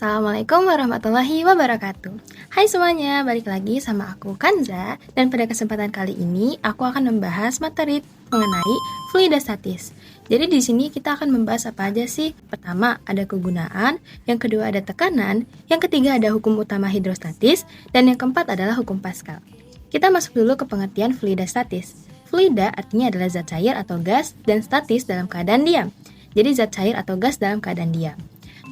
Assalamualaikum warahmatullahi wabarakatuh. Hai semuanya, balik lagi sama aku Kanza. Dan pada kesempatan kali ini aku akan membahas materi mengenai fluidostatis. Jadi di sini kita akan membahas apa aja sih? Pertama ada kegunaan, yang kedua ada tekanan, yang ketiga ada hukum utama hidrostatis, dan yang keempat adalah hukum Pascal. Kita masuk dulu ke pengertian fluidostatis. Fluida artinya adalah zat cair atau gas, dan statis dalam keadaan diam. Jadi zat cair atau gas dalam keadaan diam.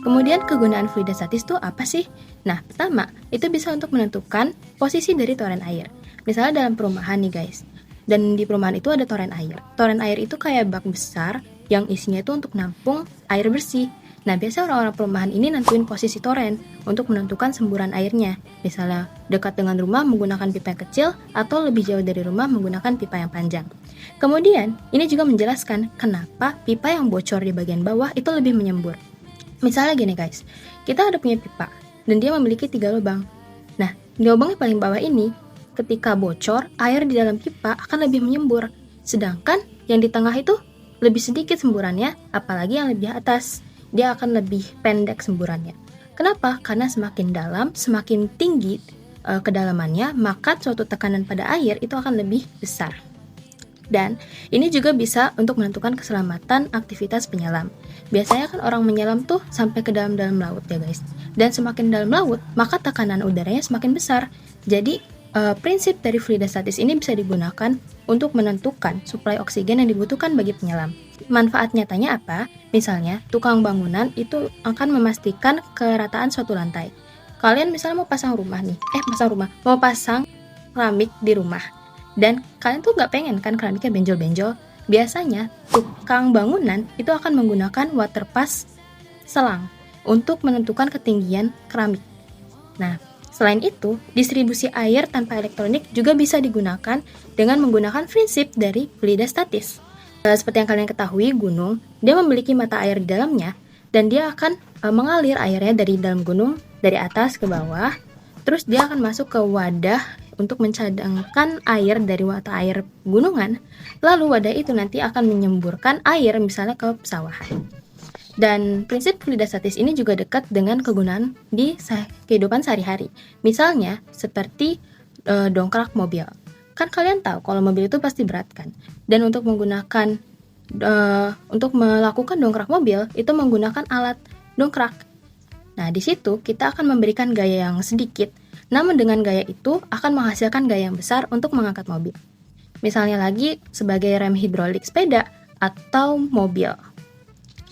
Kemudian kegunaan fluidostatis itu apa sih? Nah, pertama, itu bisa untuk menentukan posisi dari toren air. Misalnya dalam perumahan nih guys, dan di perumahan itu ada toren air. Toren air itu kayak bak besar yang isinya itu untuk nampung air bersih. Nah, biasanya orang-orang perumahan ini nentuin posisi toren untuk menentukan semburan airnya. Misalnya dekat dengan rumah menggunakan pipa yang kecil atau lebih jauh dari rumah menggunakan pipa yang panjang. Kemudian, ini juga menjelaskan kenapa pipa yang bocor di bagian bawah itu lebih menyembur. Misalnya gini guys, kita ada punya pipa dan dia memiliki 3 lubang. Nah, di lubang yang paling bawah ini, ketika bocor, air di dalam pipa akan lebih menyembur. Sedangkan yang di tengah itu lebih sedikit semburannya, apalagi yang lebih atas, dia akan lebih pendek semburannya. Kenapa? Karena semakin dalam, semakin tinggi kedalamannya, maka suatu tekanan pada air itu akan lebih besar. Dan ini juga bisa untuk menentukan keselamatan aktivitas penyelam. Biasanya kan orang menyelam tuh sampai ke dalam-dalam laut ya guys. Dan semakin dalam laut, maka tekanan udaranya semakin besar. Jadi prinsip dari fluidostatis ini bisa digunakan untuk menentukan suplai oksigen yang dibutuhkan bagi penyelam. Manfaat nyatanya apa? Misalnya, tukang bangunan itu akan memastikan kerataan suatu lantai. Kalian misalnya mau pasang keramik di rumah. Dan kalian tuh nggak pengen kan keramiknya benjol-benjol. Biasanya tukang bangunan itu akan menggunakan water pass selang untuk menentukan ketinggian keramik. Nah, selain itu, distribusi air tanpa elektronik juga bisa digunakan dengan menggunakan prinsip dari fluidostatis. Seperti yang kalian ketahui, gunung dia memiliki mata air di dalamnya dan dia akan mengalir airnya dari dalam gunung dari atas ke bawah. Terus dia akan masuk ke wadah untuk mencadangkan air dari mata air gunungan, lalu wadah itu nanti akan menyemburkan air misalnya ke pesawahan. Dan prinsip fluidostatis ini juga dekat dengan kegunaan di kehidupan sehari-hari. Misalnya seperti dongkrak mobil. Kan kalian tahu kalau mobil itu pasti berat kan. Dan untuk melakukan dongkrak mobil itu menggunakan alat dongkrak. Nah, di situ kita akan memberikan gaya yang sedikit, namun dengan gaya itu akan menghasilkan gaya yang besar untuk mengangkat mobil. Misalnya lagi sebagai rem hidrolik sepeda atau mobil.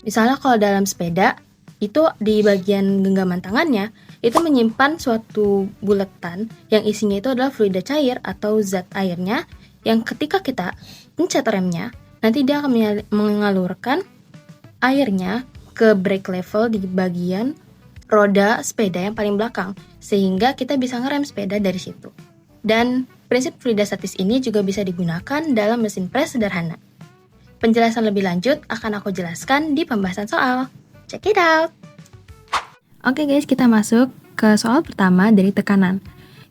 Misalnya kalau dalam sepeda, itu di bagian genggaman tangannya, itu menyimpan suatu buletan yang isinya itu adalah fluida cair atau zat airnya, yang ketika kita pencet remnya, nanti dia akan mengalurkan airnya ke brake level di bagian roda sepeda yang paling belakang, sehingga kita bisa ngerem sepeda dari situ. Dan prinsip fluidostatis ini juga bisa digunakan dalam mesin pres sederhana. Penjelasan lebih lanjut akan aku jelaskan di pembahasan soal. Check it out! Oke guys, kita masuk ke soal pertama dari tekanan.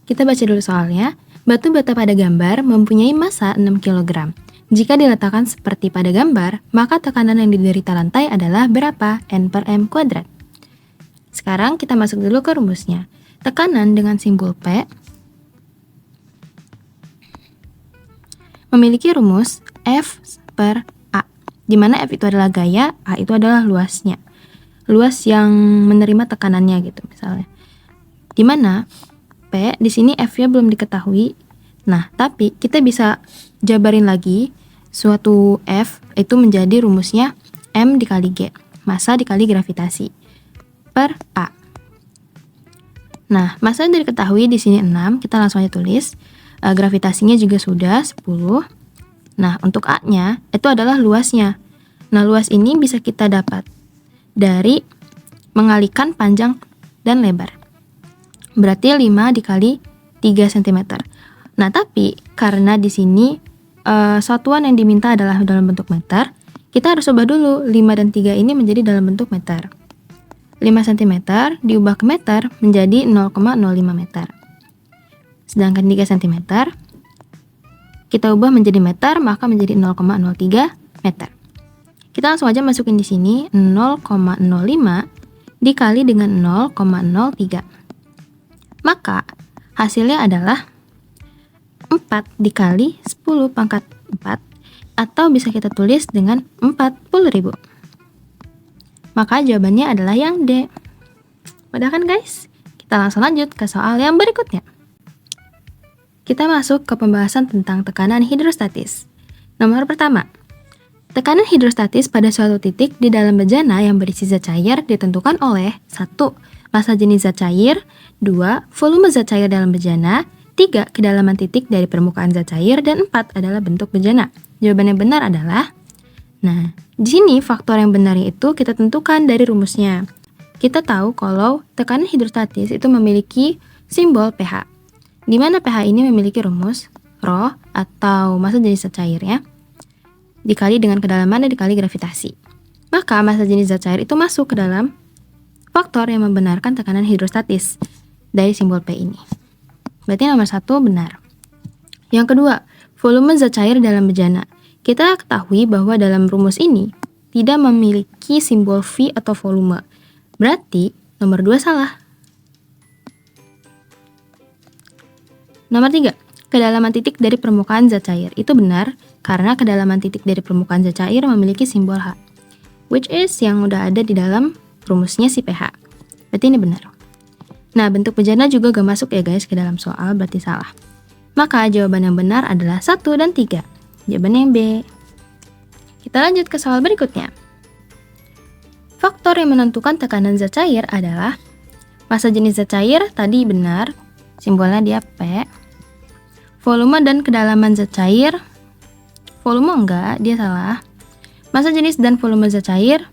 Kita baca dulu soalnya. Batu bata pada gambar mempunyai massa 6 kg. Jika diletakkan seperti pada gambar, maka tekanan yang diderita lantai adalah berapa? N per M kuadrat. Sekarang kita masuk dulu ke rumusnya. Tekanan dengan simbol P memiliki rumus F per A, di mana F itu adalah gaya, A itu adalah luasnya. Luas yang menerima tekanannya gitu misalnya. Di mana P di sini F-nya belum diketahui. Nah, tapi kita bisa jabarin lagi suatu F itu menjadi rumusnya M dikali G, massa dikali gravitasi per A. Nah, massa yang diketahui di sini 6, kita langsung aja tulis. Gravitasinya juga sudah 10. Nah, untuk A-nya itu adalah luasnya. Nah, luas ini bisa kita dapat dari mengalikan panjang dan lebar. Berarti 5 dikali 3 cm. Nah, tapi karena di sini satuan yang diminta adalah dalam bentuk meter, kita harus ubah dulu 5 dan 3 ini menjadi dalam bentuk meter. 5 cm diubah ke meter menjadi 0,05 meter. Sedangkan 3 cm kita ubah menjadi meter, maka menjadi 0,03 meter. Kita langsung aja masukin di sini 0,05 dikali dengan 0,03. Maka hasilnya adalah 4 dikali 10 pangkat 4, atau bisa kita tulis dengan 40.000. Maka jawabannya adalah yang D. Mudah kan guys? Kita langsung lanjut ke soal yang berikutnya. Kita masuk ke pembahasan tentang tekanan hidrostatis. Nomor pertama, tekanan hidrostatis pada suatu titik di dalam bejana yang berisi zat cair ditentukan oleh 1. Massa jenis zat cair, 2. Volume zat cair dalam bejana, 3. Kedalaman titik dari permukaan zat cair, dan 4 adalah bentuk bejana. Jawaban yang benar adalah, nah, di sini faktor yang benar itu kita tentukan dari rumusnya. Kita tahu kalau tekanan hidrostatis itu memiliki simbol pH, di mana pH ini memiliki rumus Rho atau massa jenis zat cairnya dikali dengan kedalaman dan dikali gravitasi. Maka massa jenis zat cair itu masuk ke dalam faktor yang membenarkan tekanan hidrostatis dari simbol P ini. Berarti nomor 1 benar. Yang kedua, volume zat cair dalam bejana. Kita ketahui bahwa dalam rumus ini tidak memiliki simbol V atau volume. Berarti nomor 2 salah. Nomor 3, kedalaman titik dari permukaan zat cair. Itu benar karena kedalaman titik dari permukaan zat cair memiliki simbol H, which is yang udah ada di dalam rumusnya si pH. Berarti ini benar. Nah, bentuk bejana juga gak masuk ya guys ke dalam soal, berarti salah. Maka jawaban yang benar adalah 1 dan 3. Jawaban yang B. Kita lanjut ke soal berikutnya. Faktor yang menentukan tekanan zat cair adalah massa jenis zat cair, tadi benar, simbolnya dia P. Volume dan kedalaman zat cair, volume enggak, dia salah. Massa jenis dan volume zat cair,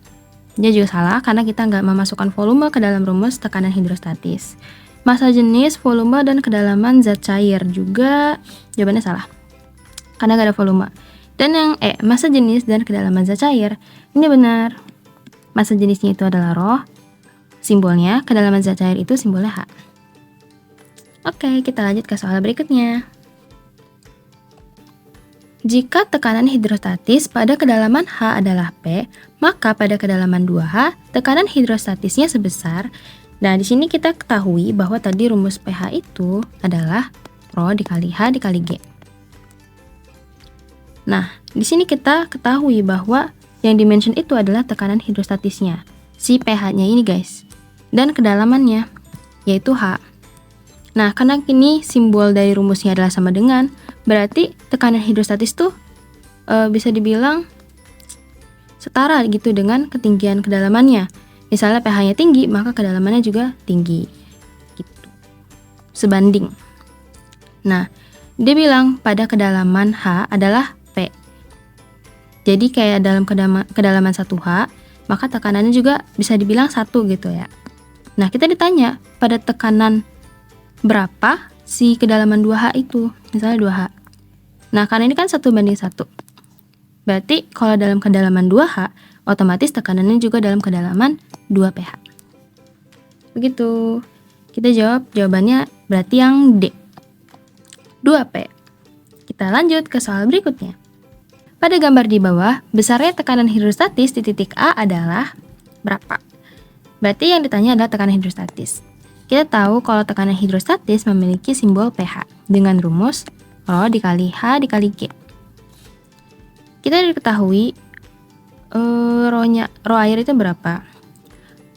dia juga salah karena kita nggak memasukkan volume ke dalam rumus tekanan hidrostatis. Massa jenis, volume, dan kedalaman zat cair juga jawabannya salah karena nggak ada volume. Dan yang massa jenis dan kedalaman zat cair, ini benar. Massa jenisnya itu adalah Rho, simbolnya, kedalaman zat cair itu simbolnya H. Oke, kita lanjut ke soal berikutnya. Jika tekanan hidrostatis pada kedalaman H adalah P, maka pada kedalaman 2H, tekanan hidrostatisnya sebesar. Nah, di sini kita ketahui bahwa tadi rumus pH itu adalah Rho dikali H dikali G. Nah, di sini kita ketahui bahwa yang dimention itu adalah tekanan hidrostatisnya, si pH-nya ini guys, dan kedalamannya, yaitu H. Nah, karena ini simbol dari rumusnya adalah sama dengan, berarti tekanan hidrostatis tuh bisa dibilang setara gitu dengan ketinggian kedalamannya. Misalnya pH-nya tinggi, maka kedalamannya juga tinggi. Gitu. Sebanding. Nah, dia bilang pada kedalaman H adalah P. Jadi kayak dalam kedalaman 1H, maka tekanannya juga bisa dibilang 1 gitu ya. Nah, kita ditanya pada tekanan berapa si kedalaman 2H itu, misalnya 2H. Nah, karena ini kan 1:1. Berarti kalau dalam kedalaman 2H, otomatis tekanannya juga dalam kedalaman 2 pH. Begitu. Kita jawab, jawabannya berarti yang D. 2P. Kita lanjut ke soal berikutnya. Pada gambar di bawah, besarnya tekanan hidrostatis di titik A adalah berapa? Berarti yang ditanya adalah tekanan hidrostatis. Kita tahu kalau tekanan hidrostatis memiliki simbol pH dengan rumus Rho dikali H dikali G. Kita diketahui Rho air itu berapa?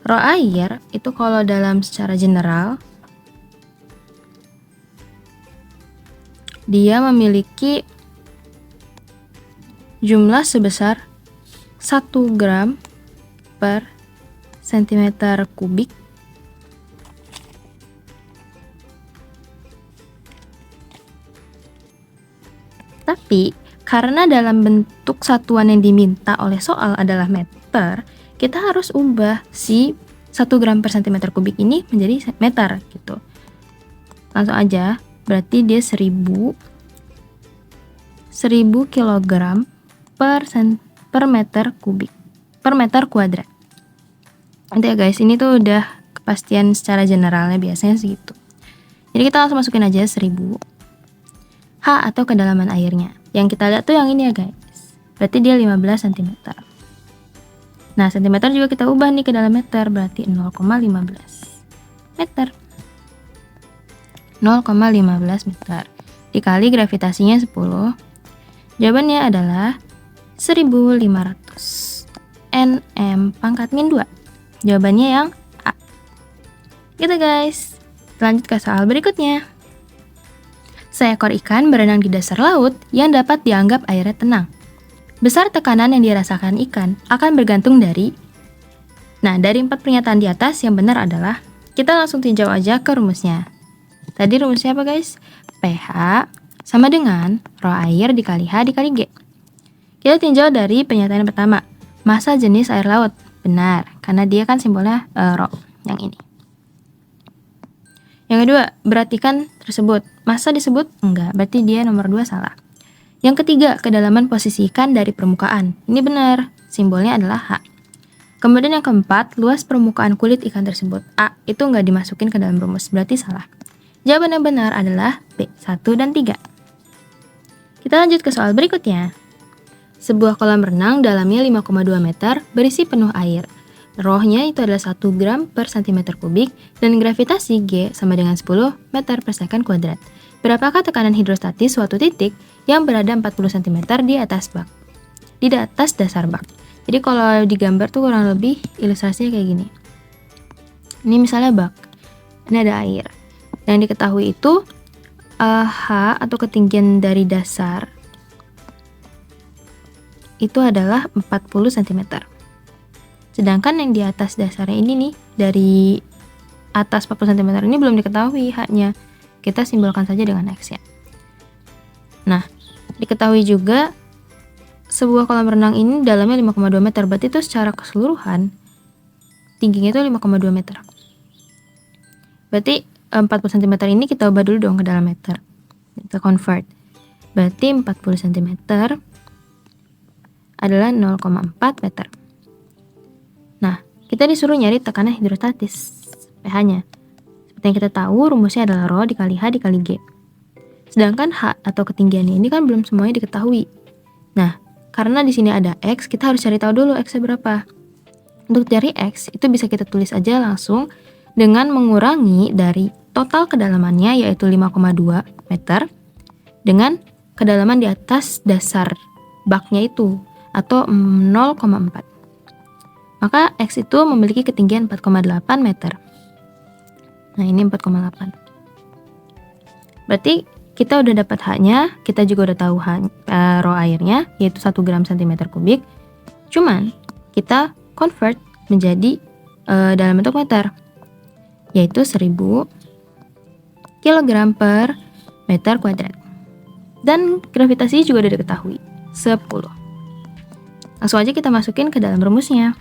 Rho air itu kalau dalam secara general dia memiliki jumlah sebesar 1 gram per sentimeter kubik tapi karena dalam bentuk satuan yang diminta oleh soal adalah meter, kita harus ubah si 1 gram per sentimeter kubik ini menjadi meter gitu. Langsung aja, berarti dia 1000 kilogram per meter kubik, per meter kuadrat. Nanti ya guys, ini tuh udah kepastian secara generalnya biasanya segitu. Jadi kita langsung masukin aja 1000 H atau kedalaman airnya. Yang kita lihat tuh yang ini ya guys. Berarti dia 15 cm. Nah, sentimeter juga kita ubah nih ke dalam meter, berarti 0,15 meter. 0,15 meter dikali gravitasinya 10. Jawabannya adalah 1500 Nm pangkat min 2. Jawabannya yang A. Gitu guys. Lanjut ke soal berikutnya. Seekor ikan berenang di dasar laut yang dapat dianggap airnya tenang. Besar tekanan yang dirasakan ikan akan bergantung dari... Nah, dari 4 pernyataan di atas yang benar adalah, kita langsung tinjau aja ke rumusnya. Tadi rumusnya apa guys? pH sama dengan rho air dikali H dikali G. Kita tinjau dari pernyataan yang pertama. Massa jenis air laut. Benar, karena dia kan simbolnya rho, yang ini. Yang kedua, berat ikan tersebut. Massa disebut? Enggak, berarti dia nomor 2 salah. Yang ketiga, kedalaman posisi ikan dari permukaan. Ini benar, simbolnya adalah H. Kemudian yang keempat, luas permukaan kulit ikan tersebut. A, itu nggak dimasukin ke dalam rumus, berarti salah. Jawaban yang benar adalah B, 1 dan 3. Kita lanjut ke soal berikutnya. Sebuah kolam renang dalamnya 5,2 meter berisi penuh air. Rho-nya itu adalah 1 gram per cm kubik dan gravitasi G sama dengan 10 meter per second kuadrat. Berapakah tekanan hidrostatis suatu titik yang berada 40 cm di atas bak? Di atas dasar bak. Jadi kalau digambar tuh kurang lebih ilustrasinya kayak gini. Ini misalnya bak. Ini ada air. Yang diketahui itu H atau ketinggian dari dasar itu adalah 40 cm. Sedangkan yang di atas dasarnya ini nih, dari atas 40 cm ini belum diketahui H-nya. Kita simbolkan saja dengan X ya. Nah, diketahui juga sebuah kolam renang ini dalamnya 5,2 meter. Berarti itu secara keseluruhan tingginya itu 5,2 meter. Berarti 40 cm ini kita ubah dulu dong ke dalam meter. Kita convert. Berarti 40 cm adalah 0,4 meter. Nah, kita disuruh nyari tekanan hidrostatis, pH-nya. Seperti yang kita tahu, rumusnya adalah rho dikali H dikali G. Sedangkan H atau ketinggiannya ini kan belum semuanya diketahui. Nah, karena di sini ada X, kita harus cari tahu dulu X-nya berapa. Untuk cari X, itu bisa kita tulis aja langsung dengan mengurangi dari total kedalamannya, yaitu 5,2 meter, dengan kedalaman di atas dasar baknya itu, atau 0,4. Maka X itu memiliki ketinggian 4,8 meter. Nah, ini 4,8. Berarti kita udah dapat H-nya, kita juga udah tahu rho airnya, yaitu 1 gram cm kubik. Cuman, kita convert menjadi dalam bentuk meter, yaitu 1000 kg per meter kuadrat. Dan gravitasi juga udah diketahui, 10. Langsung aja kita masukin ke dalam rumusnya.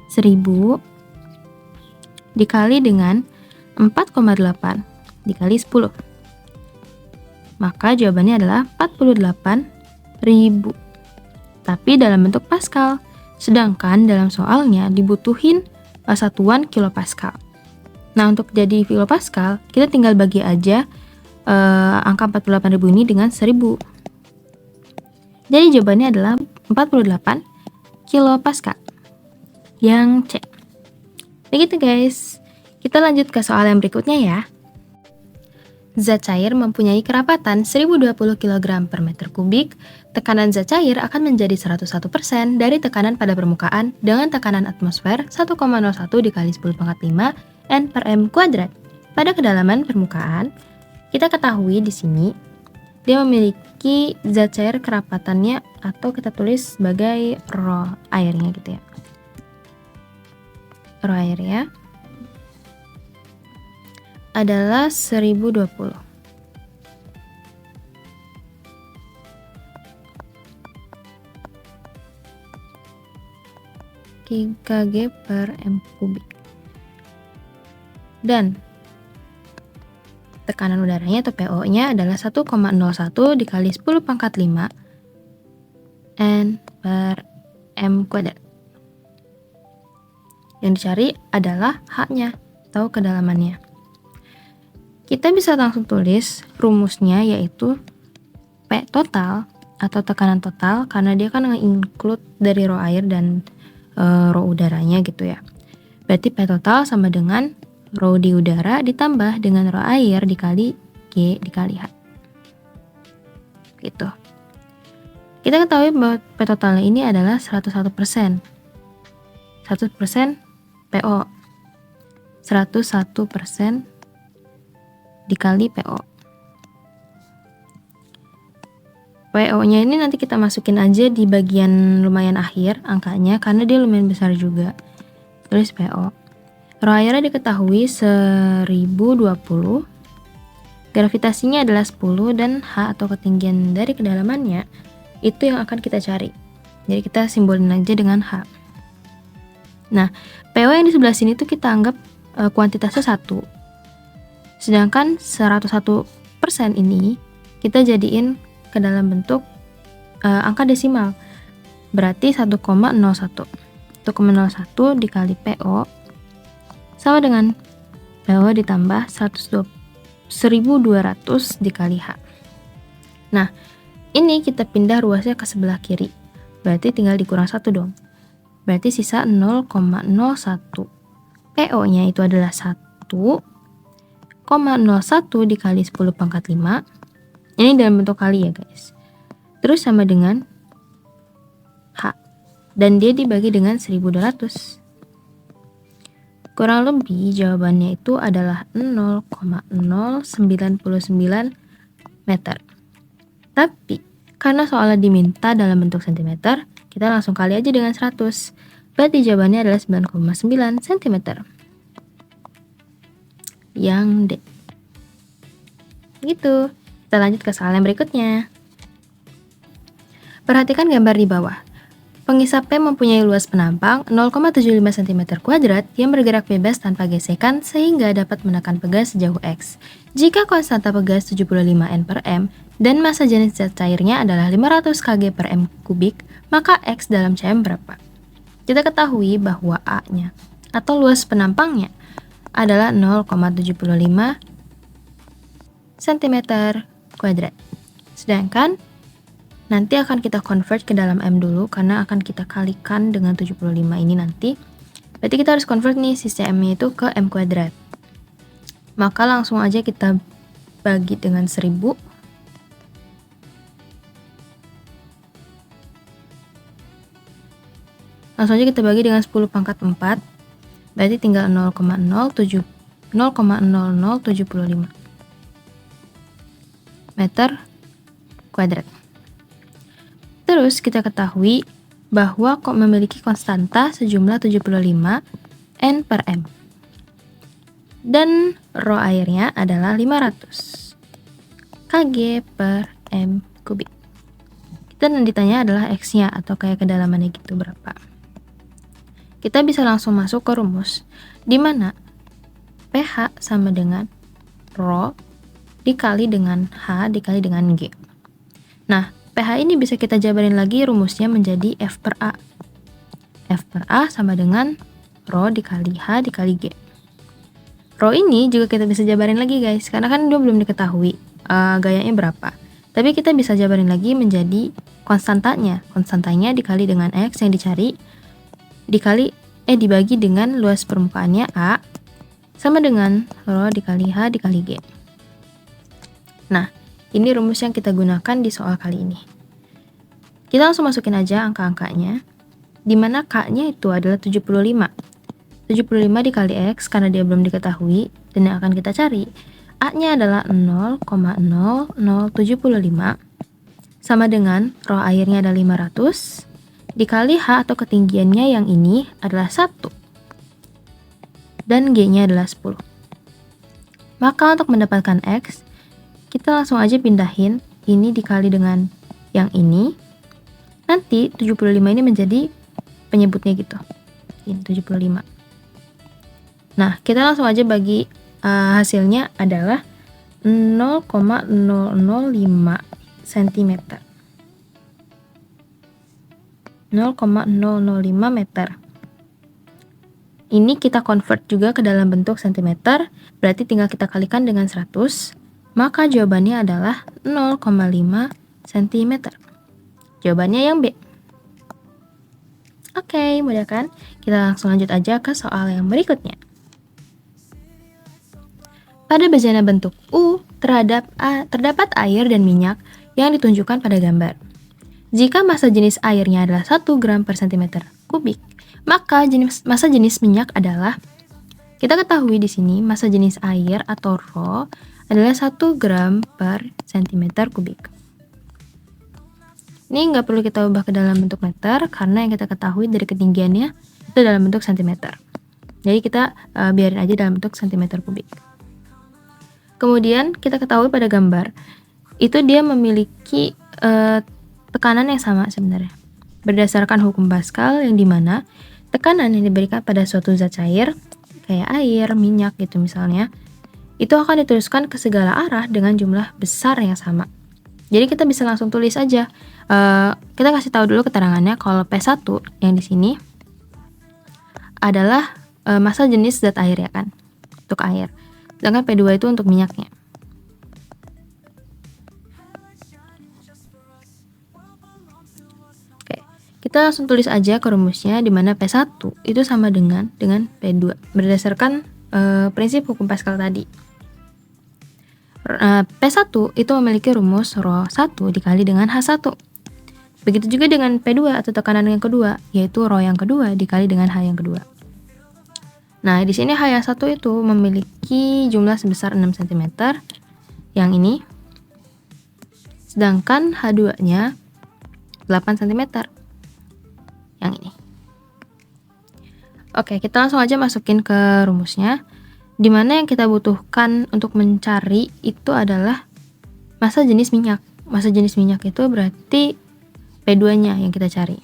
1000 dikali dengan 4,8 dikali 10. Maka jawabannya adalah 48.000. Tapi dalam bentuk Pascal. Sedangkan dalam soalnya dibutuhin satuan kilopascal. Nah, untuk jadi kilopascal, kita tinggal bagi aja angka 48.000 ini dengan 1000. Jadi jawabannya adalah 48 kilopascal. Yang C. Begitu guys. Kita lanjut ke soal yang berikutnya ya. Zat cair mempunyai kerapatan 1020 kg per meter kubik. Tekanan zat cair akan menjadi 101% dari tekanan pada permukaan dengan tekanan atmosfer 1,01 dikali 10 pangkat 5 N per M kuadrat. Pada kedalaman permukaan, kita ketahui di sini dia memiliki zat cair kerapatannya, atau kita tulis sebagai rho airnya gitu ya. Rho airnya adalah 1020. kg per M kubik. Dan tekanan udaranya atau PO-nya adalah 1,01 dikali 10 pangkat 5 N per M kuadrat. Yang dicari adalah H-nya atau kedalamannya. Kita bisa langsung tulis rumusnya, yaitu P total atau tekanan total, karena dia kan nge-include dari rho air dan rho udaranya gitu ya. Berarti P total sama dengan rho di udara ditambah dengan rho air dikali G dikali H. Gitu. Kita ketahui bahwa P totalnya ini adalah 101%. 100% PO. 101% dikali PO. PO-nya ini nanti kita masukin aja di bagian lumayan akhir angkanya karena dia lumayan besar juga. Tulis PO. Rho airnya diketahui 1020. Gravitasinya adalah 10 dan H atau ketinggian dari kedalamannya itu yang akan kita cari. Jadi kita simbolin aja dengan H. Nah, PO yang di sebelah sini tuh kita anggap kuantitasnya 1. Sedangkan 101% ini kita jadiin ke dalam bentuk angka desimal. Berarti 1,01. 1,01 dikali PO sama dengan PO ditambah 1200 dikali H. Nah, ini kita pindah ruasnya ke sebelah kiri. Berarti tinggal dikurang 1 dong. Berarti sisa 0,01. PO-nya itu adalah 1,01 dikali 10 pangkat 5. Ini dalam bentuk kali ya guys. Terus sama dengan H. Dan dia dibagi dengan 1200. Kurang lebih jawabannya itu adalah 0,099 meter. Tapi karena soalnya diminta dalam bentuk sentimeter, kita langsung kali aja dengan 100. Berarti jawabannya adalah 9,9 cm. Yang D. Gitu. Kita lanjut ke soal yang berikutnya. Perhatikan gambar di bawah. Pengisap P mempunyai luas penampang 0,75 cm kuadrat yang bergerak bebas tanpa gesekan sehingga dapat menekan pegas sejauh X. Jika konstanta pegas 75 N per M dan massa jenis zat cairnya adalah 500 kg per M kubik, maka X dalam cm berapa? Kita ketahui bahwa A-nya atau luas penampangnya adalah 0,75 cm kuadrat. Sedangkan nanti akan kita convert ke dalam M dulu karena akan kita kalikan dengan 75 ini nanti. Berarti kita harus convert nih sisi M-nya itu ke M kuadrat. Maka langsung aja kita bagi dengan 1000. Langsung aja kita bagi dengan 10 pangkat 4. Berarti tinggal 0,007 0,0075 meter kuadrat. Terus kita ketahui bahwa kok memiliki konstanta sejumlah 75 N per M. Dan rho airnya adalah 500 kg per M kubik. Kita yang ditanya adalah X-nya atau kayak kedalamannya gitu berapa. Kita bisa langsung masuk ke rumus di mana pH sama dengan rho dikali dengan H dikali dengan G. Nah, pH ini bisa kita jabarin lagi rumusnya menjadi F per A. F per A sama dengan rho dikali H dikali G. Rho ini juga kita bisa jabarin lagi guys, karena kan dia belum diketahui gayanya berapa. Tapi kita bisa jabarin lagi menjadi konstantanya. Konstantanya dikali dengan X yang dicari, dibagi dengan luas permukaannya A, sama dengan rho dikali H dikali G. Nah, ini rumus yang kita gunakan di soal kali ini. Kita langsung masukin aja angka-angkanya, di mana K-nya itu adalah 75. 75 dikali X karena dia belum diketahui, dan yang akan kita cari, A-nya adalah 0,0075, sama dengan rho airnya ada 500, dikali H atau ketinggiannya yang ini adalah 1, dan G-nya adalah 10. Maka untuk mendapatkan X, kita langsung aja pindahin ini dikali dengan yang ini. Nanti 75 ini menjadi penyebutnya gitu. Ini 75. Nah, kita langsung aja bagi hasilnya adalah 0,005 cm. 0,005 meter. Ini kita convert juga ke dalam bentuk cm, berarti tinggal kita kalikan dengan 100. Maka jawabannya adalah 0,5 cm. Jawabannya yang B. Oke, mudah kan? Kita langsung lanjut aja ke soal yang berikutnya. Pada bejana bentuk U, terdapat air dan minyak yang ditunjukkan pada gambar. Jika massa jenis airnya adalah 1 gram per cm kubik, maka massa jenis minyak adalah, kita ketahui di sini massa jenis air atau Rho adalah 1 gram per cm kubik. Ini nggak perlu kita ubah ke dalam bentuk meter karena yang kita ketahui dari ketinggiannya itu dalam bentuk cm. Jadi kita biarin aja dalam bentuk cm kubik. Kemudian kita ketahui pada gambar itu dia memiliki tekanan yang sama sebenarnya. Berdasarkan hukum Pascal yang dimana tekanan yang diberikan pada suatu zat cair kayak air, minyak gitu misalnya, itu akan diteruskan ke segala arah dengan jumlah besar yang sama. Jadi kita bisa langsung tulis aja. Kita kasih tahu dulu keterangannya kalau P1 yang di sini adalah massa jenis zat air ya kan, untuk air. Sedangkan P2 itu untuk minyaknya. Oke, kita langsung tulis aja ke rumusnya di mana P1 itu sama dengan P2 berdasarkan prinsip hukum Pascal tadi. P1 itu memiliki rumus Rho 1 dikali dengan H1. Begitu juga dengan P2 atau tekanan yang kedua, yaitu Rho yang kedua dikali dengan H yang kedua. Nah, di sini H yang 1 itu memiliki jumlah sebesar 6 cm, yang ini. Sedangkan H2-nya 8 cm, yang ini. Oke, kita langsung aja masukin ke rumusnya. Dimana yang kita butuhkan untuk mencari itu adalah massa jenis minyak. Massa jenis minyak itu berarti P2-nya yang kita cari.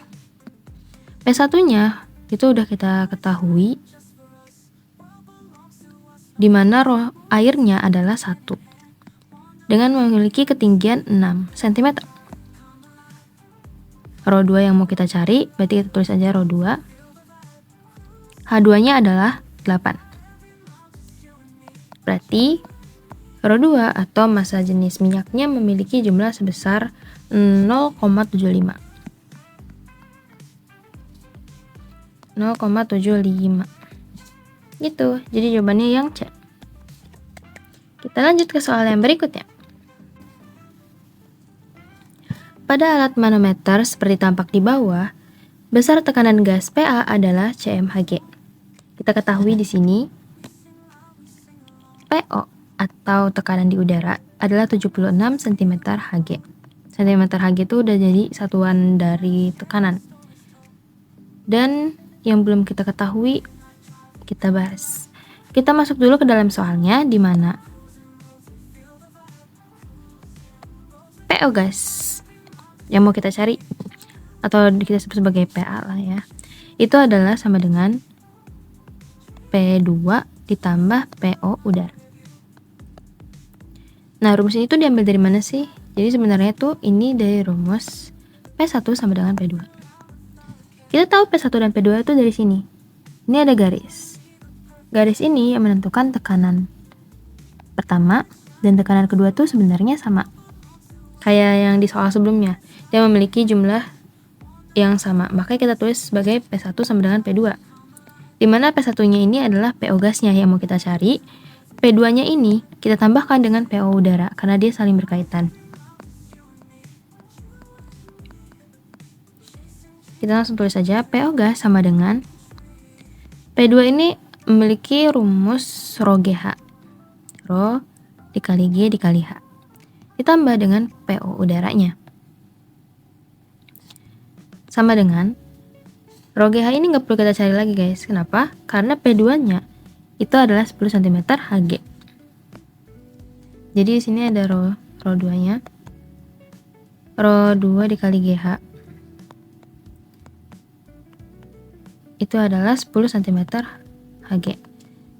P1-nya itu udah kita ketahui, di mana Rho airnya adalah 1 dengan memiliki ketinggian 6 cm. Rho 2 yang mau kita cari, berarti kita tulis aja Rho 2. H2-nya adalah 8. Berarti Rho 2 atau massa jenis minyaknya memiliki jumlah sebesar 0,75. 0,75. Gitu, jadi jawabannya yang C. Kita lanjut ke soal yang berikutnya. Pada alat manometer seperti tampak di bawah, besar tekanan gas PA adalah CmHg. Kita ketahui di sini PO atau tekanan di udara adalah 76 cm/Hg. Cm/Hg itu udah jadi satuan dari tekanan. Dan yang belum kita ketahui kita bahas. Kita masuk dulu ke dalam soalnya di mana PO gas yang mau kita cari atau kita sebut sebagai PA lah ya. Itu adalah sama dengan P2 ditambah PO udara. Nah, rumus ini tuh diambil dari mana sih? Jadi sebenarnya tuh ini dari rumus P1 sama dengan P2. Kita tahu P1 dan P2 itu dari sini. Ini ada garis. Garis ini yang menentukan tekanan pertama dan tekanan kedua tuh sebenarnya sama. Kayak yang di soal sebelumnya, dia memiliki jumlah yang sama. Makanya kita tulis sebagai P1 sama dengan P2. Dimana P1-nya ini adalah PO gasnya yang mau kita cari. P2-nya ini kita tambahkan dengan PO udara karena dia saling berkaitan. Kita langsung tulis saja PO gas sama dengan P2 ini memiliki rumus Rho GH. Rho dikali G dikali H. Ditambah dengan PO udaranya. Sama dengan Rho GH ini nggak perlu kita cari lagi guys. Kenapa? Karena P2-nya itu adalah 10 cm/Hg. Jadi di sini ada Rho 2-nya. Rho 2 dikali GH. Itu adalah 10 cm/Hg.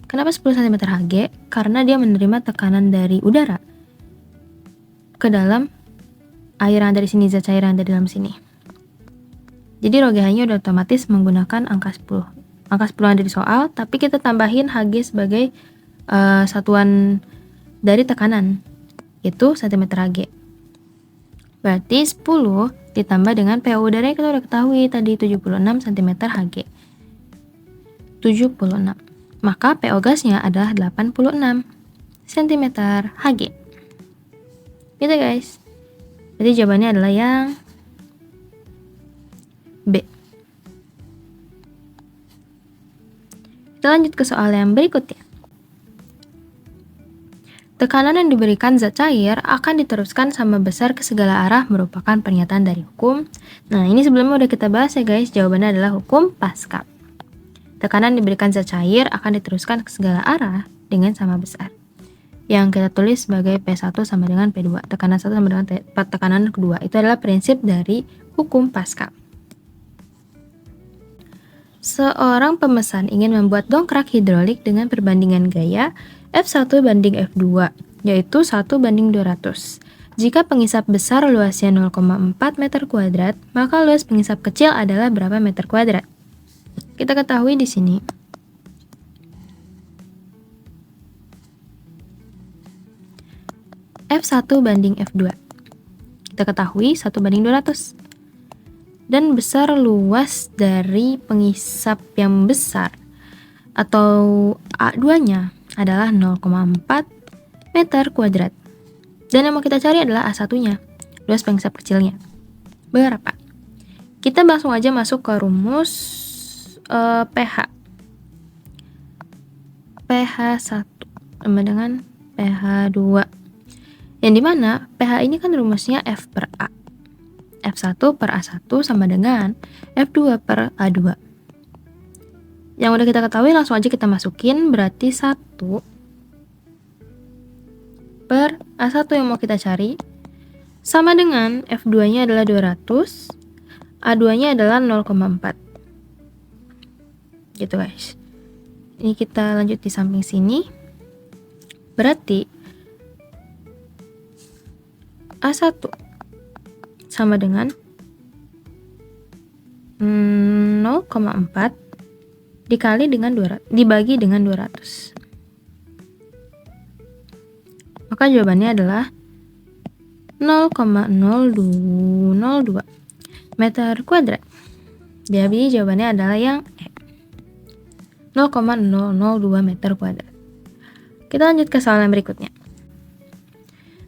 Kenapa 10 cm/Hg? Karena dia menerima tekanan dari udara ke dalam air yang ada di sini, zat cair yang ada di dalam sini. Jadi Rho GH-nya udah otomatis menggunakan angka 10. Angka 10 yang ada di soal, tapi kita tambahin Hg sebagai satuan dari tekanan, yaitu cm/Hg. Berarti 10 ditambah dengan pH udara yang kita udah ketahui tadi 76 cm Hg. 76. Maka pH gasnya adalah 86 cm Hg. Gitu guys. Jadi jawabannya adalah yang B. Kita lanjut ke soal yang berikutnya. Tekanan yang diberikan zat cair akan diteruskan sama besar ke segala arah merupakan pernyataan dari hukum. Nah, ini sebelumnya udah kita bahas ya guys, jawabannya adalah hukum Pascal. Tekanan diberikan zat cair akan diteruskan ke segala arah dengan sama besar. Yang kita tulis sebagai P1 sama dengan P2. Tekanan 1 sama dengan tekanan kedua. Itu adalah prinsip dari hukum Pascal. Seorang pemesan ingin membuat dongkrak hidrolik dengan perbandingan gaya F1 banding F2, yaitu 1:200. Jika pengisap besar luasnya 0,4 meter kuadrat, maka luas pengisap kecil adalah berapa meter kuadrat? Kita ketahui di sini. F1 banding F2. Kita ketahui 1:200. Dan besar luas dari pengisap yang besar atau A2-nya adalah 0,4 meter kuadrat. Dan yang mau kita cari adalah A1-nya, luas pengisap kecilnya. Berapa? Kita langsung aja masuk ke rumus pH. pH 1 sama dengan pH 2. Yang dimana pH ini kan rumusnya F per A. F1 per A1 sama dengan F2 per A2. Yang udah kita ketahui langsung aja kita masukin, berarti 1 per A1 yang mau kita cari sama dengan F2-nya adalah 200, A2-nya adalah 0,4. Gitu guys. Ini kita lanjut di samping sini. Berarti A1 sama dengan 0,4 dikali dengan 200, dibagi dengan 200. Maka jawabannya adalah 0,02 meter kuadrat. Jadi jawabannya adalah yang E. 0,002 meter kuadrat. Kita lanjut ke soal yang berikutnya.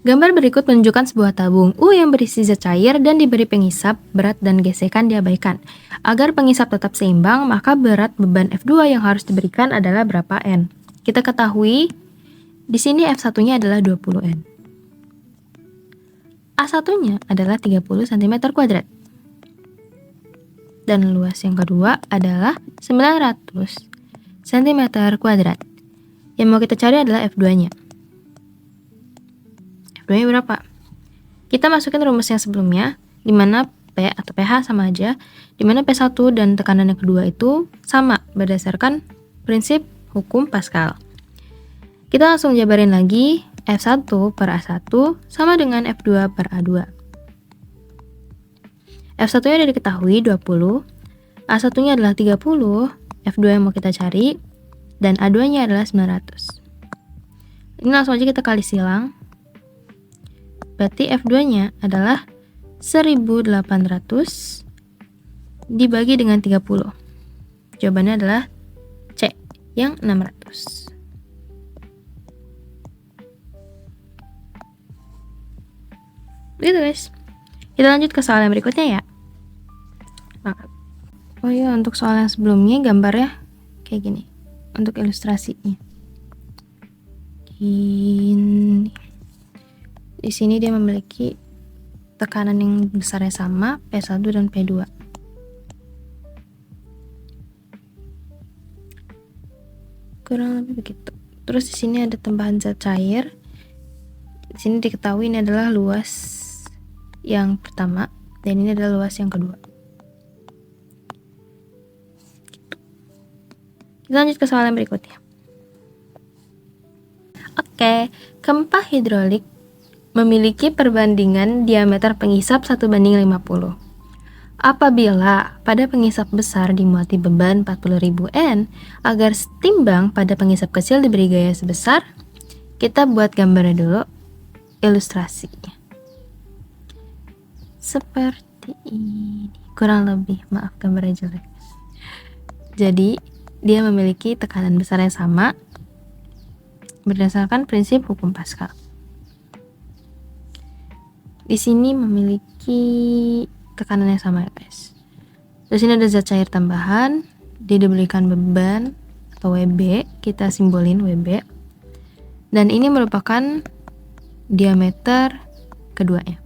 Gambar berikut menunjukkan sebuah tabung U yang berisi zat cair dan diberi pengisap, berat dan gesekan diabaikan. Agar pengisap tetap seimbang, maka berat beban F2 yang harus diberikan adalah berapa N? Kita ketahui di sini F1-nya adalah 20 N. A1-nya adalah 30 cm kuadrat. Dan luas yang kedua adalah 900 cm kuadrat. Yang mau kita cari adalah F2-nya. F2-nya berapa? Kita masukin rumus yang sebelumnya, di mana P atau pH sama aja, di mana P1 dan tekanan yang kedua itu sama berdasarkan prinsip hukum Pascal. Kita langsung jabarin lagi, F1 per A1 sama dengan F2 per A2. F1-nya udah diketahui 20, A1-nya adalah 30, F2 yang mau kita cari, dan A2-nya adalah 900. Ini langsung aja kita kali silang. Berarti F2-nya adalah 1800 dibagi dengan 30. Jawabannya adalah C, yang 600. Gitu guys. Kita lanjut ke soal yang berikutnya ya. Oh iya, untuk soal yang sebelumnya gambarnya kayak gini. Untuk ilustrasinya. Ini. Di sini dia memiliki tekanan yang besarnya sama, P1 dan P2. Kurang lebih begitu. Terus di sini ada tambahan zat cair. Di sini diketahui ini adalah luas yang pertama dan ini adalah luas yang kedua. Kita lanjut ke soal yang berikutnya. Oke, gempa hidrolik memiliki perbandingan diameter pengisap 1:50. Apabila pada pengisap besar dimuati beban 40.000 N, agar setimbang pada pengisap kecil diberi gaya sebesar, kita buat gambarnya dulu, ilustrasinya. Seperti seperti ini. Kurang lebih, maaf gambarnya jelek. Jadi, dia memiliki tekanan besar yang sama berdasarkan prinsip hukum Pascal. Di sini memiliki tekanan yang sama ya guys. Terus ini ada zat cair tambahan, dia diberikan beban atau WB, kita simbolin WB. Dan ini merupakan diameter keduanya.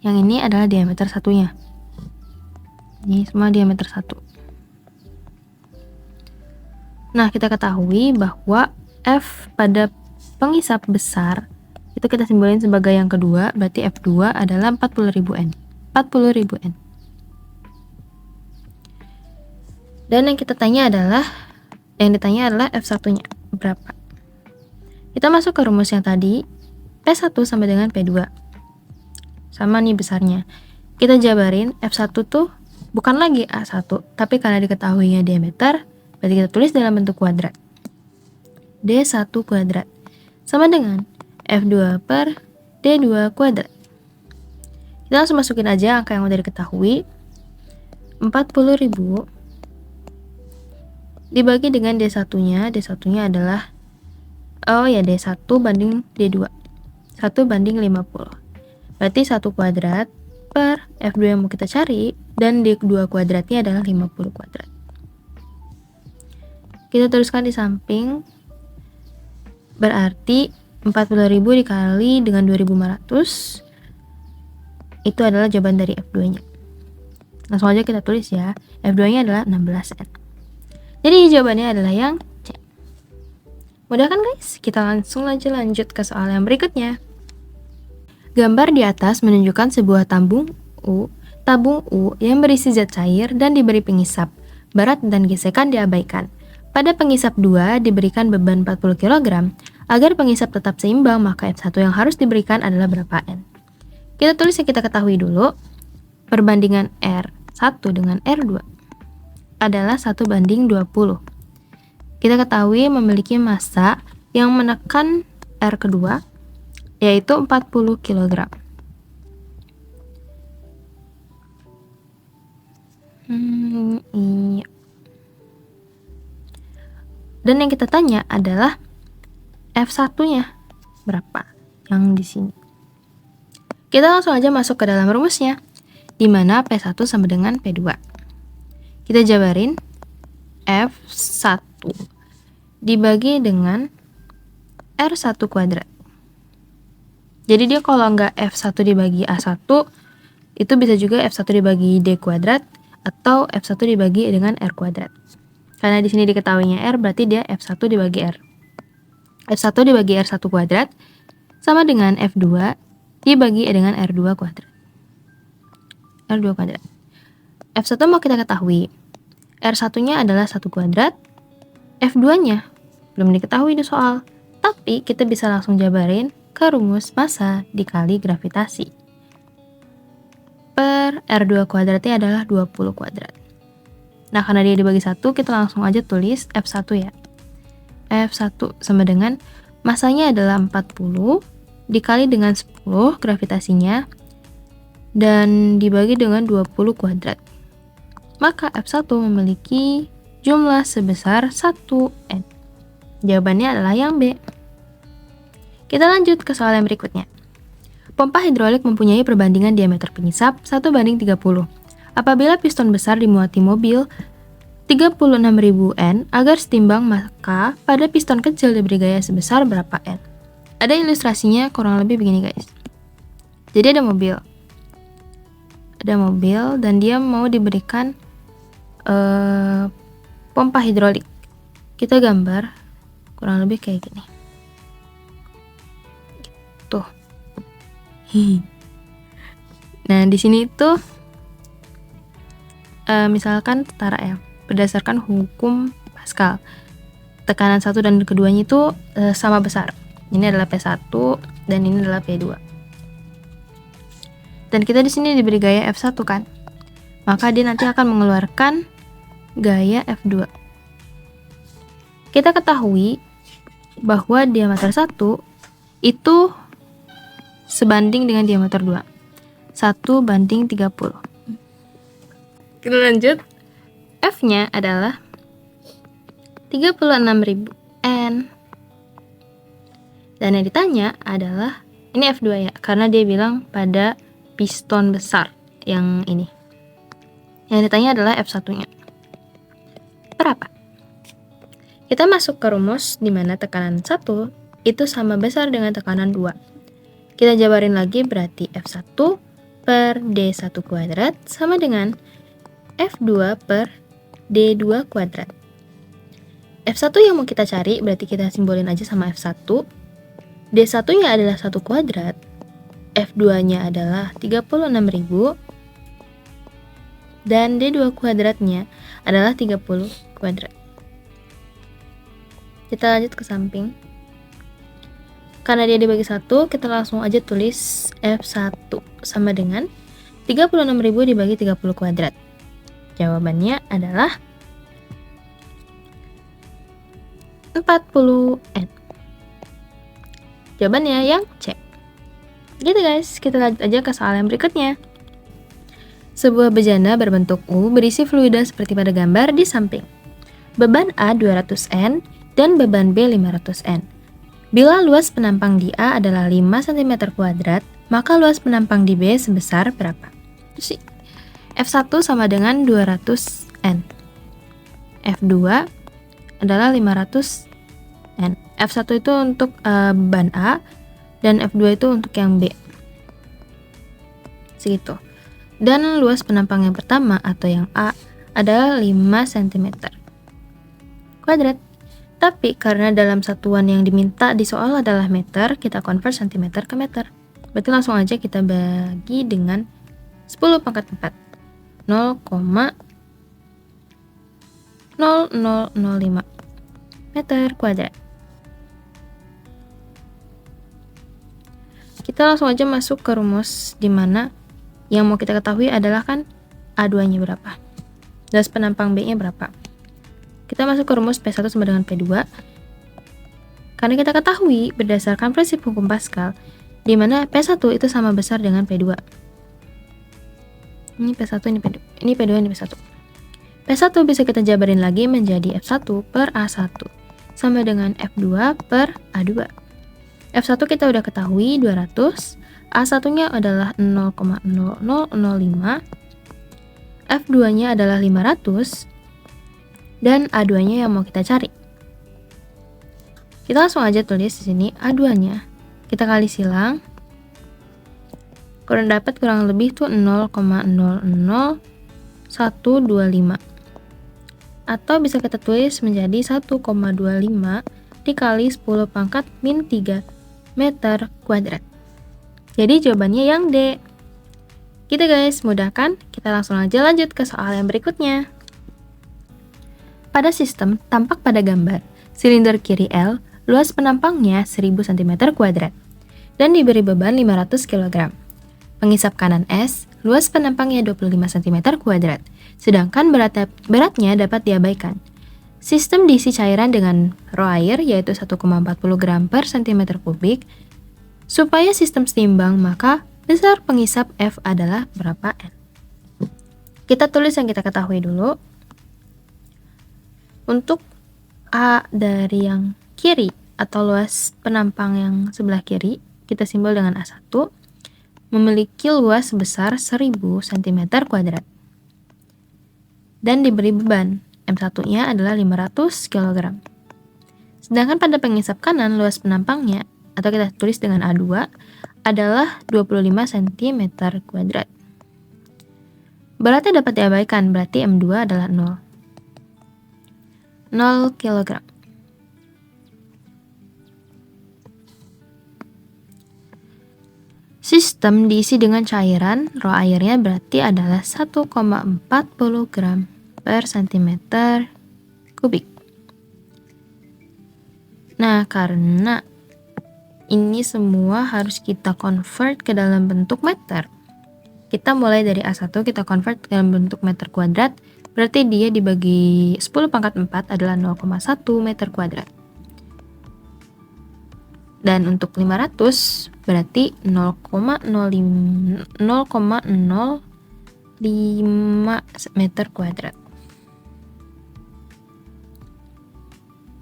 Yang ini adalah diameter satunya. Ini semua diameter satu. Nah, kita ketahui bahwa F pada pengisap besar itu kita simbolin sebagai yang kedua, berarti F2 adalah 40.000 N. 40.000 N. Dan yang ditanya adalah F1-nya berapa. Kita masuk ke rumus yang tadi, P1 sama dengan P2. Sama nih besarnya. Kita jabarin, F1 tuh bukan lagi A1, tapi karena diketahuinya diameter, berarti kita tulis dalam bentuk kuadrat. D1 kuadrat sama dengan F2 per D2 kuadrat. Kita langsung masukin aja angka yang udah diketahui. 40.000 dibagi dengan D1-nya. D1-nya adalah D1 banding D2. 1 banding 50. Berarti 1 kuadrat per F2 yang mau kita cari, dan D2 kuadratnya adalah 50 kuadrat. Kita teruskan di samping. Berarti 40.000 dikali dengan 2.500 itu adalah jawaban dari F2-nya. Langsung aja kita tulis ya. F2-nya adalah 16N. Jadi jawabannya adalah yang C. Mudah kan guys? Kita langsung aja lanjut ke soal yang berikutnya. Gambar di atas menunjukkan sebuah tabung U yang berisi zat cair dan diberi pengisap. Berat dan gesekan diabaikan. Pada pengisap 2 diberikan beban 40 kg. Agar pengisap tetap seimbang, maka F1 yang harus diberikan adalah berapa N? Kita tulis yang kita ketahui dulu. Perbandingan R1 dengan R2 adalah 1 banding 20. Kita ketahui memiliki massa yang menekan R kedua, yaitu 40 kg. Iya. Dan yang kita tanya adalah F1-nya berapa yang di sini. Kita langsung aja masuk ke dalam rumusnya, di mana P1 sama dengan P2. Kita jabarin F1 dibagi dengan R1 kuadrat. Jadi dia kalau nggak F1 dibagi A1, itu bisa juga F1 dibagi D kuadrat, atau F1 dibagi dengan R kuadrat. Karena di sini diketahuinya R, berarti dia F1 dibagi R. F1 dibagi R1 kuadrat sama dengan F2 dibagi dengan R2 kuadrat. R2 kuadrat. F1 mau kita ketahui. R1-nya adalah 1 kuadrat. F2-nya belum diketahui di soal. Tapi kita bisa langsung jabarin ke rumus massa dikali gravitasi. Per R2 kuadratnya adalah 20 kuadrat. Nah, karena dia dibagi 1, kita langsung aja tulis F1 ya. F1 sama dengan massanya adalah 40 dikali dengan 10 gravitasinya dan dibagi dengan 20 kuadrat. Maka F1 memiliki jumlah sebesar 1N. Jawabannya adalah yang B. Kita lanjut ke soal yang berikutnya. Pompa hidrolik mempunyai perbandingan diameter pengisap 1 banding 30. Apabila piston besar dimuati mobil 36.000 N agar setimbang, maka pada piston kecil diberi gaya sebesar berapa N? Ada ilustrasinya kurang lebih begini guys. Jadi ada mobil dan dia mau diberikan pompa hidrolik. Kita gambar kurang lebih kayak gini. Tuh. Nah, di sini tuh misalkan setara ya, berdasarkan hukum Pascal. Tekanan satu dan keduanya itu sama besar. Ini adalah P1 dan ini adalah P2. Dan kita di sini diberi gaya F1 kan? Maka dia nanti akan mengeluarkan gaya F2. Kita ketahui bahwa diameter 1 itu sebanding dengan diameter 2. 1:30. Kita lanjut. F-nya adalah 36.000 N. Dan yang ditanya adalah, ini F2 ya, karena dia bilang pada piston besar yang ini. Yang ditanya adalah F1-nya. Berapa? Kita masuk ke rumus di mana tekanan 1 itu sama besar dengan tekanan 2. Kita jabarin lagi, berarti F1 per D1 kuadrat sama dengan F2 per D2 kuadrat. F1 yang mau kita cari berarti kita simbolin aja sama F1. D1-nya adalah 1 kuadrat. F2-nya adalah 36.000. Dan D2 kuadratnya adalah 30 kuadrat. Kita lanjut ke samping. Karena dia dibagi 1, kita langsung aja tulis F1 sama dengan 36.000 dibagi 30 kuadrat. Jawabannya adalah 40 N. Jawabannya yang C. Gitu guys, kita lanjut aja ke soal yang berikutnya. Sebuah bejana berbentuk U berisi fluida seperti pada gambar di samping. Beban A 200 N dan beban B 500 N. Bila luas penampang di A adalah 5 cm kuadrat, maka luas penampang di B sebesar berapa? F1 sama dengan 200 N. F2 adalah 500 N. F1 itu untuk beban A, dan F2 itu untuk yang B. Segitu. Dan luas penampang yang pertama atau yang A adalah 5 cm kuadrat. Tapi karena dalam satuan yang diminta di soal adalah meter, kita convert cm ke meter. Berarti langsung aja kita bagi dengan 10 pangkat 4. 0,0005 meter kuadrat. Kita langsung aja masuk ke rumus di mana yang mau kita ketahui adalah kan A2-nya berapa, luas penampang B-nya berapa. Kita masuk ke rumus P1 sama dengan P2. Karena kita ketahui berdasarkan prinsip hukum Pascal di mana P1 itu sama besar dengan P2. Ini P1, ini P2, ini P2, ini P1. P1 bisa kita jabarin lagi menjadi F1 per A1 sama dengan F2 per A2. F1 kita udah ketahui 200, A1-nya adalah 0,0005, F2-nya adalah 500, dan A2-nya yang mau kita cari. Kita langsung aja tulis di sini A2-nya. Kita kali silang. Kurang dapat kurang lebih tuh 0,00125. Atau bisa kita tulis menjadi 1,25 dikali 10 pangkat min 3 meter kuadrat. Jadi jawabannya yang D. Gitu guys, mudah kan? Kita langsung aja lanjut ke soal yang berikutnya. Pada sistem tampak pada gambar, silinder kiri L, luas penampangnya 1000 cm kuadrat dan diberi beban 500 kg. Pengisap kanan S, luas penampangnya 25 cm kuadrat, sedangkan beratnya dapat diabaikan. Sistem diisi cairan dengan rho air yaitu 1,40 gram per cm kubik. Supaya sistem seimbang, maka besar pengisap F adalah berapa N? Kita tulis yang kita ketahui dulu. Untuk A dari yang kiri atau luas penampang yang sebelah kiri, kita simbol dengan A1, memiliki luas sebesar 1000 cm kuadrat. Dan diberi beban, M1-nya adalah 500 kg. Sedangkan pada pengisap kanan, luas penampangnya, atau kita tulis dengan A2, adalah 25 cm kuadrat. Beratnya dapat diabaikan, berarti M2 adalah 0 kg. Sistem diisi dengan cairan, rho airnya berarti adalah 1,40 gram per cm kubik. Nah, karena ini semua harus kita convert ke dalam bentuk meter, kita mulai dari A1 kita convert ke dalam bentuk meter kuadrat, berarti dia dibagi 10 pangkat 4 adalah 0,1 meter kuadrat. Dan untuk 500 berarti 0,05 meter kuadrat.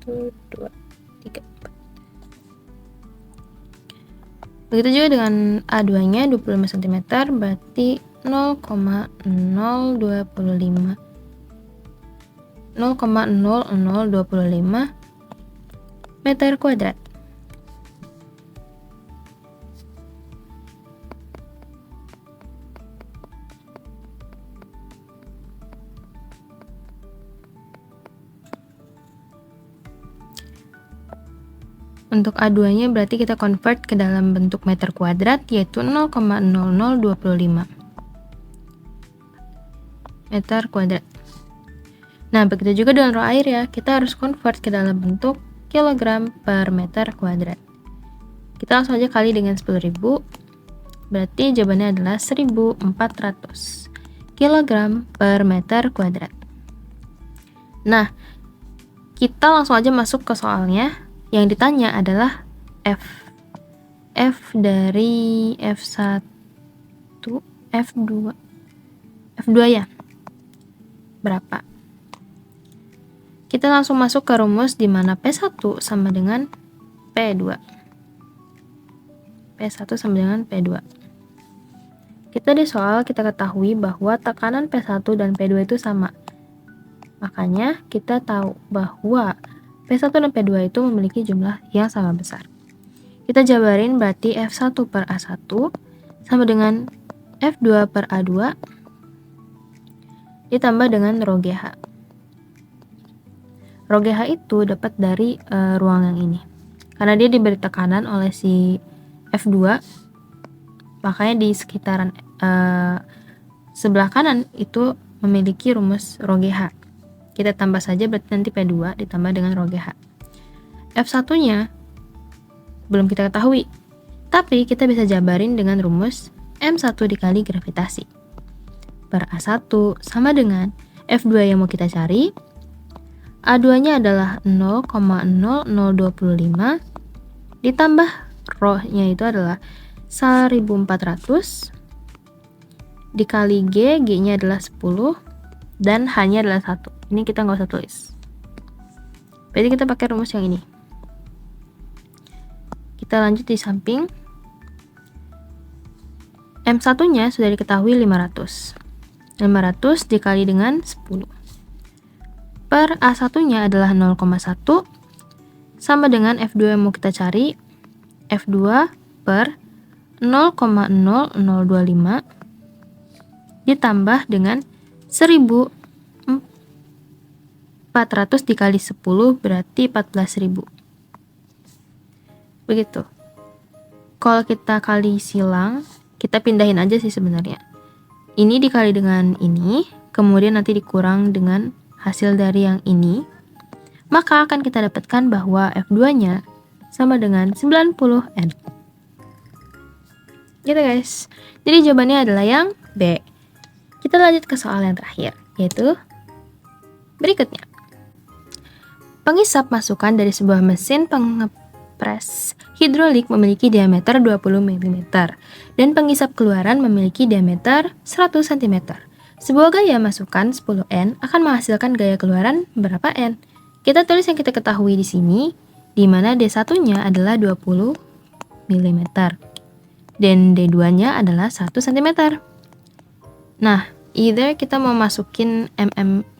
1, 2, 3, 4. Begitu juga dengan A2-nya 25 cm berarti 0,0025 meter kuadrat. Untuk A2-nya berarti kita convert ke dalam bentuk meter kuadrat, yaitu 0,0025 meter kuadrat. Nah, begitu juga dengan row air ya, kita harus convert ke dalam bentuk kilogram per meter kuadrat. Kita langsung aja kali dengan 10.000, berarti jawabannya adalah 1.400 kilogram per meter kuadrat. Nah, kita langsung aja masuk ke soalnya. Yang ditanya adalah F dari F1, F2 ya, berapa? Kita langsung masuk ke rumus di mana P1 sama dengan P2. P1 sama dengan P2. Kita di soal kita ketahui bahwa tekanan P1 dan P2 itu sama. Makanya kita tahu bahwa P1 dan P2 itu memiliki jumlah yang sama besar. Kita jabarin berarti F1 per A1 sama dengan F2 per A2 ditambah dengan rho GH. Rho GH itu dapat dari ruang yang ini. Karena dia diberi tekanan oleh si F2, makanya di sekitaran sebelah kanan itu memiliki rumus rho GH. Kita tambah saja berarti nanti P2 ditambah dengan rho GH. F1-nya belum kita ketahui, tapi kita bisa jabarin dengan rumus M1 dikali gravitasi. Per A1 sama dengan F2 yang mau kita cari. A2-nya adalah 0,0025 ditambah rho-nya itu adalah 1.400 dikali G, G-nya adalah 10 dan H-nya adalah 1. Ini kita nggak usah tulis. Berarti kita pakai rumus yang ini. Kita lanjut di samping. M1-nya sudah diketahui 500. 500 dikali dengan 10. Per A1-nya adalah 0,1 sama dengan F2 yang mau kita cari. F2 per 0,0025 ditambah dengan 1.400 dikali 10 berarti 14.000. Begitu. Kalau kita kali silang, kita pindahin aja sih sebenarnya. Ini dikali dengan ini, kemudian nanti dikurang dengan hasil dari yang ini. Maka akan kita dapatkan bahwa F2-nya sama dengan 90 N. Gitu guys. Jadi jawabannya adalah yang B. Kita lanjut ke soal yang terakhir, yaitu berikutnya. Pengisap masukan dari sebuah mesin pengepres hidrolik memiliki diameter 20 mm dan pengisap keluaran memiliki diameter 100 cm. Sebuah gaya masukan 10 N akan menghasilkan gaya keluaran berapa N? Kita tulis yang kita ketahui di sini, di mana D1-nya adalah 20 mm dan D2-nya adalah 1 cm. Nah, either kita mau masukin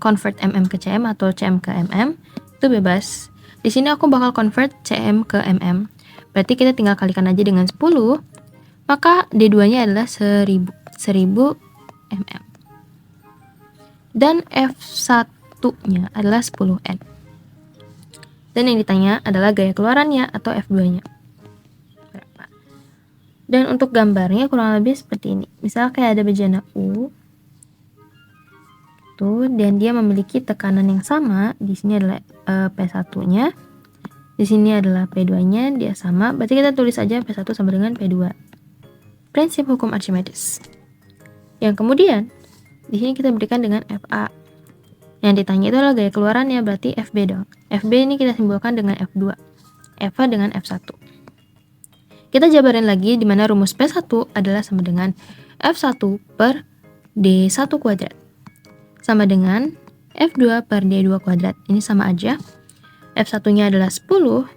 convert mm ke cm atau cm ke mm, itu bebas. Di sini aku bakal convert cm ke mm. Berarti kita tinggal kalikan aja dengan 10, maka D2-nya adalah 1000 mm. Dan F1-nya adalah 10 N. Dan yang ditanya adalah gaya keluarannya atau F2-nya. Berapa? Dan untuk gambarnya kurang lebih seperti ini. Misal kayak ada bejana U tuh, dan dia memiliki tekanan yang sama. Di sini adalah P1-nya. Di sini adalah P2-nya, dia sama. Berarti kita tulis aja P1 sama dengan P2. Prinsip hukum Archimedes. Yang kemudian di sini kita berikan dengan FA. Yang ditanya itu adalah gaya keluarannya, berarti FB dong. FB ini kita simbolkan dengan F2. FA dengan F1. Kita jabarin lagi di mana rumus P1 adalah sama dengan F1 per D1 kuadrat. Sama dengan F2 per D2 kuadrat. Ini sama aja. F1-nya adalah 10,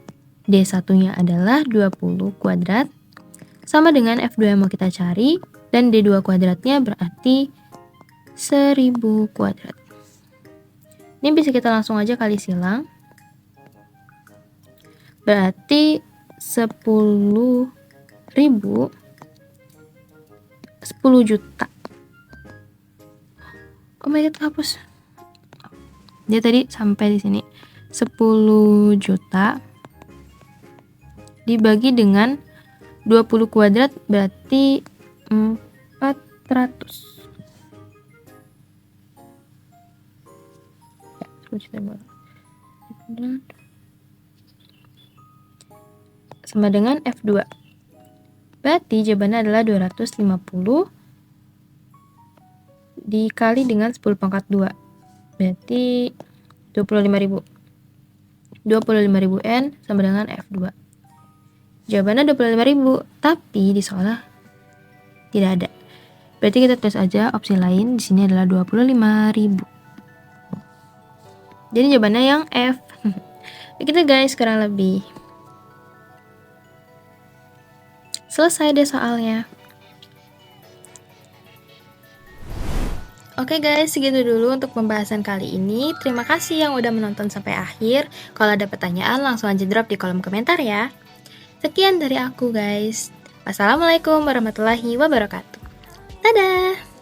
D1-nya adalah 20 kuadrat. Sama dengan F2 yang mau kita cari, dan D2 kuadratnya berarti 1000 kuadrat. Ini bisa kita langsung aja kali silang. Berarti 10.000 10 juta. Oh my god, hapus. Dia tadi sampai di sini. 10 juta dibagi dengan 20 kuadrat berarti 400. Ya, 10 juta sama dengan F2. Berarti jawabannya adalah 250 dikali dengan 10 pangkat 2. Berarti 25.000. 25.000 N sama dengan F2. Jawabannya 25.000, tapi di soalnya tidak ada. Berarti kita tulis aja opsi lain, di sini adalah 25.000. Jadi jawabannya yang F. Begitu guys, kurang lebih. Selesai deh soalnya. Oke guys, segitu dulu untuk pembahasan kali ini. Terima kasih yang udah menonton sampai akhir. Kalau ada pertanyaan langsung aja drop di kolom komentar ya. Sekian dari aku guys. Wassalamualaikum warahmatullahi wabarakatuh. Dadah!